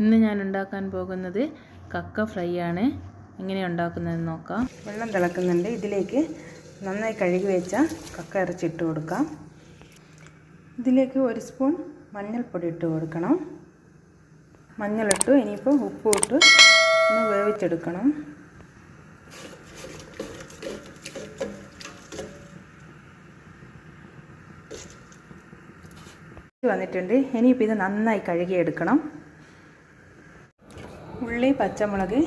ഇന്ന് ഞാൻ ഉണ്ടാക്കാൻ പോകുന്നത് കക്ക ഫ്രൈ ആണ്. എങ്ങനെ ഉണ്ടാക്കുന്നതെന്ന് നോക്കാം. വെള്ളം തിളക്കുന്നുണ്ട്. ഇതിലേക്ക് നന്നായി കഴുകി വെച്ച കക്ക ഇറച്ചി ഇട്ട് കൊടുക്കാം. ഇതിലേക്ക് 1 സ്പൂൺ മഞ്ഞൾപ്പൊടി ഇട്ട് കൊടുക്കണം. മഞ്ഞളിട്ടു. ഇനിയിപ്പോൾ ഉപ്പ് ഇട്ട് ഒന്ന് വേവിച്ചെടുക്കണം. വന്നിട്ടുണ്ട്. ഇനിയിപ്പോൾ ഇത് നന്നായി കഴുകിയെടുക്കണം. ഉള്ളി, പച്ചമുളക്,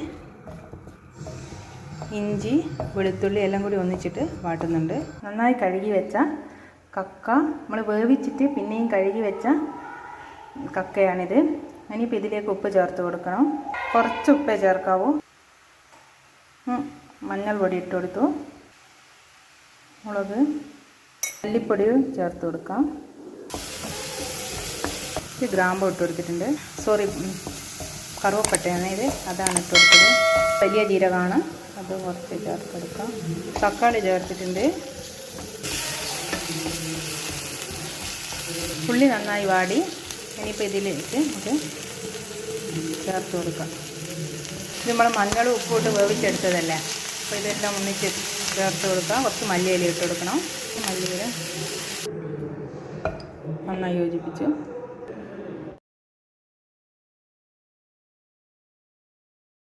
ഇഞ്ചി, വെളുത്തുള്ളി എല്ലാം കൂടി ഒന്നിച്ചിട്ട് വാട്ടുന്നുണ്ട്. നന്നായി കഴുകി വെച്ച കക്ക നമ്മൾ വേവിച്ചിട്ട് പിന്നെയും കഴുകി വെച്ച കക്കയാണിത്. ഇനിയിപ്പോൾ ഇതിലേക്ക് ഉപ്പ് ചേർത്ത് കൊടുക്കണം. കുറച്ച് ഉപ്പേ ചേർക്കാവൂ. മഞ്ഞൾ പൊടി ഇട്ട് കൊടുത്തു. മുളക്, മല്ലിപ്പൊടിയും ചേർത്ത് കൊടുക്കാം. ഗ്രാമ്പു ഇട്ട് കൊടുത്തിട്ടുണ്ട്. കറുവപ്പട്ടയാണ് ഇത്, അതാണ് ഇട്ട് കൊടുത്തത്. വലിയ ജീരകമാണ്, അത് കുറച്ച് ചേർത്ത് കൊടുക്കാം. തക്കാളി ചേർത്തിട്ടുണ്ട്. ഉള്ളി നന്നായി വാടി. ഇനിയിപ്പോൾ ഇതിലേക്ക് ഇത് ചേർത്ത് കൊടുക്കാം. ഇത് നമ്മൾ മഞ്ഞളും ഉപ്പും ഇട്ട് വേവിച്ചെടുത്തതല്ലേ, അപ്പോൾ ഇതെല്ലാം ഒന്നിച്ച് ചേർത്ത് കൊടുക്കാം. കുറച്ച് മല്ലിയില ഇട്ട് കൊടുക്കണം. മല്ലിയില നന്നായി യോജിപ്പിച്ചു.